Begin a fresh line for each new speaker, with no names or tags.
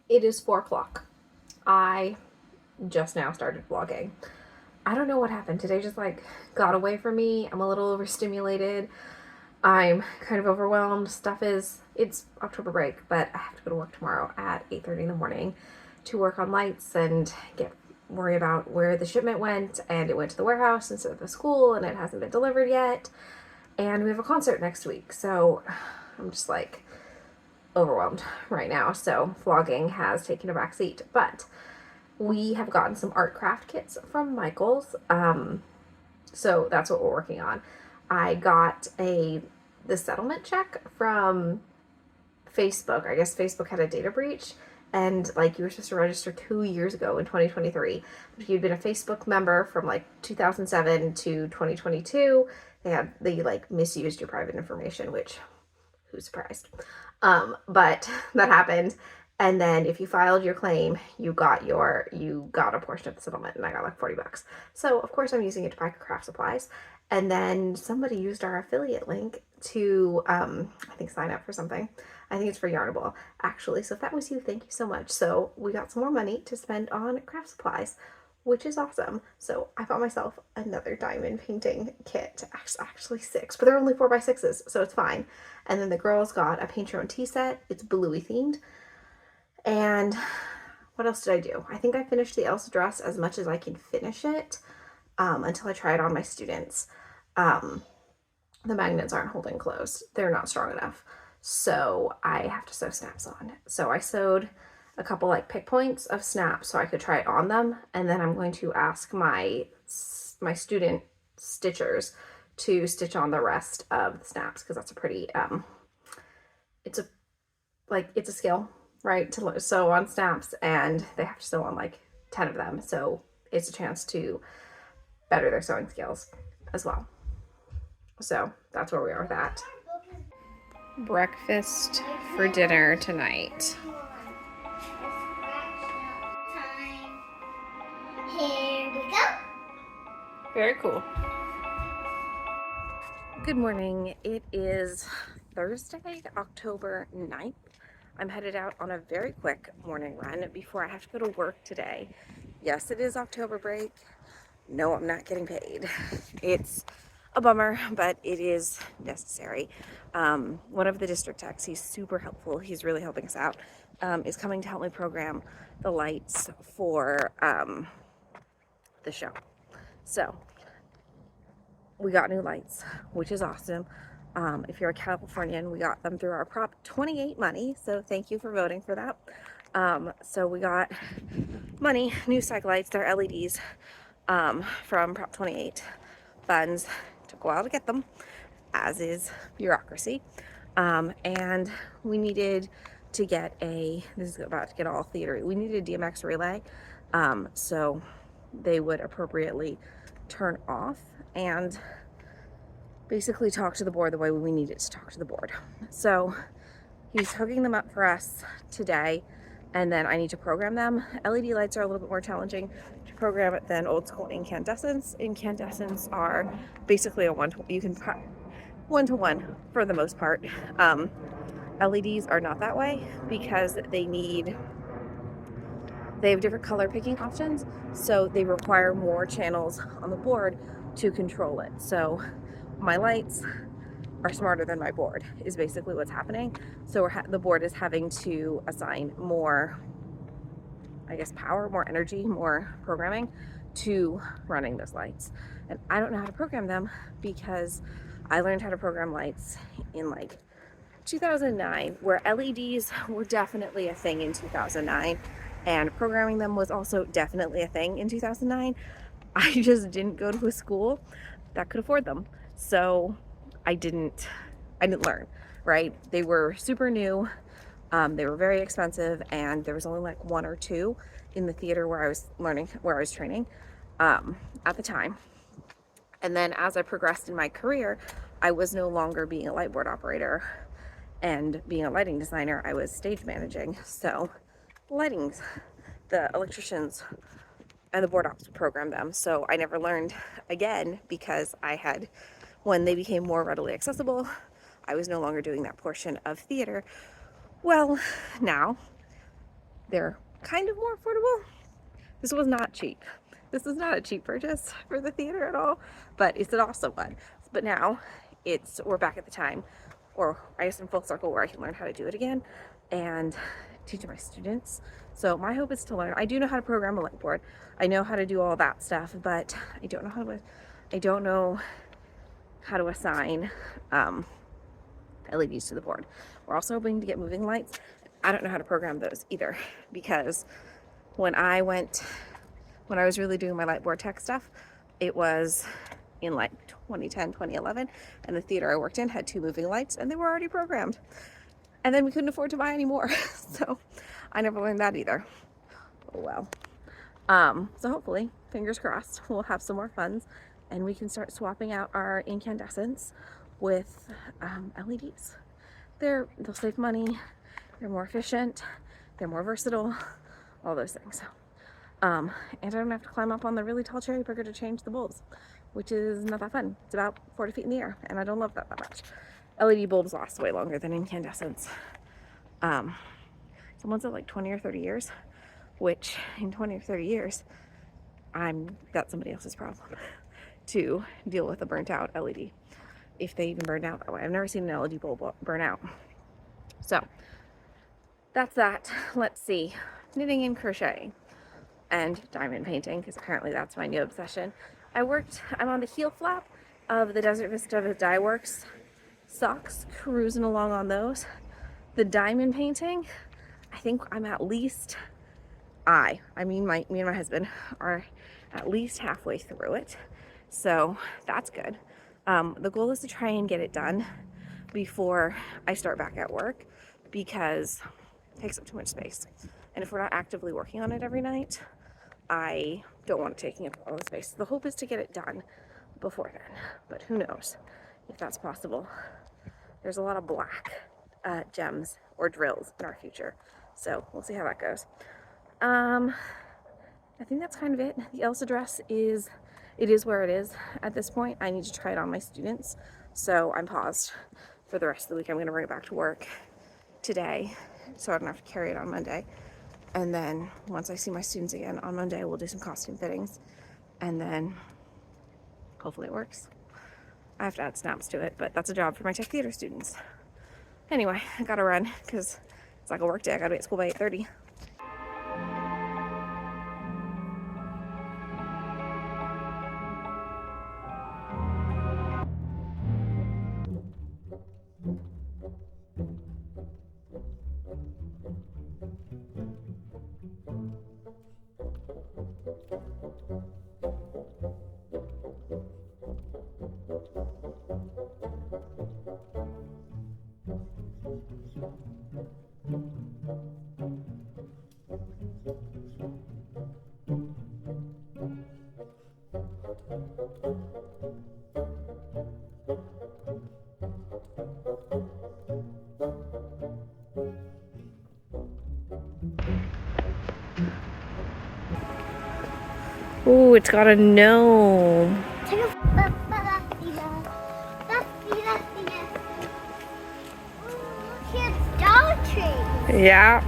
It is 4 o'clock. I just now started vlogging. I don't know what happened. Today just like got away from me. I'm a little overstimulated. I'm kind of overwhelmed. It's October break, but I have to go to work tomorrow at 8:30 in the morning to work on lights and worry about where the shipment went, and it went to the warehouse instead of the school, and it hasn't been delivered yet. And we have a concert next week, so I'm just like overwhelmed right now. So vlogging has taken a back seat, but we have gotten some art craft kits from Michael's. So that's what we're working on. I got the settlement check from Facebook. I guess Facebook had a data breach, and like you were supposed to register 2 years ago in 2023. But if you'd been a Facebook member from like 2007 to 2022, they like misused your private information, which who's surprised? But that happened. And then if you filed your claim, you got a portion of the settlement, and I got like $40. So of course I'm using it to buy craft supplies. And then somebody used our affiliate link to I think sign up for something. I think it's for Yarnable, actually. So if that was you, thank you so much. So we got some more money to spend on craft supplies, which is awesome. So I bought myself another diamond painting kit, actually 6, but they're only 4x6s, so it's fine. And then the girls got a paint your own tea set. It's bluey themed. And what else did I do? I think I finished the Elsa dress as much as I can finish it until I try it on my students. The magnets aren't holding closed. They're not strong enough. So I have to sew snaps on. So I sewed a couple like pick points of snaps so I could try it on them. And then I'm going to ask my student stitchers to stitch on the rest of the snaps, because that's a pretty, it's a skill, right? To sew on snaps, and they have to sew on like 10 of them. So it's a chance to better their sewing skills as well. So that's where we are with that. Breakfast for dinner tonight.
Here we go.
Very cool. Good morning. It is Thursday, October 9th. I'm headed out on a very quick morning run before I have to go to work today. Yes, it is October break. No, I'm not getting paid. It's a bummer, but it is necessary. One of the district techs, he's super helpful. He's really helping us out, is coming to help me program the lights for the show. So we got new lights, which is awesome. If you're a Californian, we got them through our Prop 28 money, so thank you for voting for that. So we got money, new cycle lights, they're LEDs from Prop 28 funds. Took a while to get them, as is bureaucracy. And we needed to get this is about to get all theater, we needed a DMX relay, so they would appropriately turn off and basically talk to the board the way we need it to talk to the board. So he's hooking them up for us today, and then I need to program them. LED lights are a little bit more challenging to program than old school incandescents. Incandescents are basically you can one-to-one for the most part. LEDs are not that way because they have different color picking options, so they require more channels on the board to control it. So my lights are smarter than my board is basically what's happening. So the board is having to assign more, I guess, power, more energy, more programming to running those lights. And I don't know how to program them because I learned how to program lights in like 2009, where LEDs were definitely a thing in 2009, and programming them was also definitely a thing in 2009. I just didn't go to a school that could afford them, so I didn't learn, right? They were super new, they were very expensive, and there was only like 1 or 2 in the theater where I was training at the time. And then as I progressed in my career, I was no longer being a light board operator and being a lighting designer. I was stage managing, so the electricians and the board ops program them. So I never learned again because when they became more readily accessible, I was no longer doing that portion of theater. Well, now they're kind of more affordable. This was not cheap. This is not a cheap purchase for the theater at all, but it's an awesome one. But now we're back at the time, or I guess in full circle, where I can learn how to do it again and teach my students. So my hope is to learn. I do know how to program a light board. I know how to do all that stuff, but I don't know how to assign LEDs to the board. We're also hoping to get moving lights. I don't know how to program those either, because when I was really doing my light board tech stuff, it was in like 2010, 2011, and the theater I worked in had 2 moving lights and they were already programmed. And then we couldn't afford to buy any more. So I never learned that either. Oh well. So hopefully, fingers crossed, we'll have some more funds and we can start swapping out our incandescents with LEDs. They'll save money, they're more efficient, they're more versatile, all those things. And I don't have to climb up on the really tall cherry picker to change the bulbs, which is not that fun. It's about 40 feet in the air, and I don't love that much. LED bulbs last way longer than incandescents. Someone said like 20 or 30 years, which in 20 or 30 years, that's somebody else's problem to deal with a burnt out LED, if they even burn out that way. I've never seen an LED bulb burn out. So that's that. Let's see. Knitting and crocheting and diamond painting, because apparently that's my new obsession. I'm on the heel flap of the Desert Vista Dye Works socks, cruising along on those. The diamond painting, I think I'm at least, me and my husband are at least halfway through it. So that's good. The goal is to try and get it done before I start back at work, because it takes up too much space. And if we're not actively working on it every night, I don't want it taking up all the space. The hope is to get it done before then, but who knows if that's possible. There's a lot of black gems or drills in our future, so we'll see how that goes. I think that's kind of it. The Elsa dress is where it is at this point. I need to try it on my students, so I'm paused for the rest of the week. I'm going to bring it back to work today, so I don't have to carry it on Monday. And then once I see my students again on Monday, we'll do some costume fittings, and then hopefully it works. I have to add snaps to it, but that's a job for my tech theater students. Anyway, I gotta run because it's like a work day. I gotta be at school by 8:30. Ooh, it's got a gnome.
Here's Dollar Tree.
Yeah.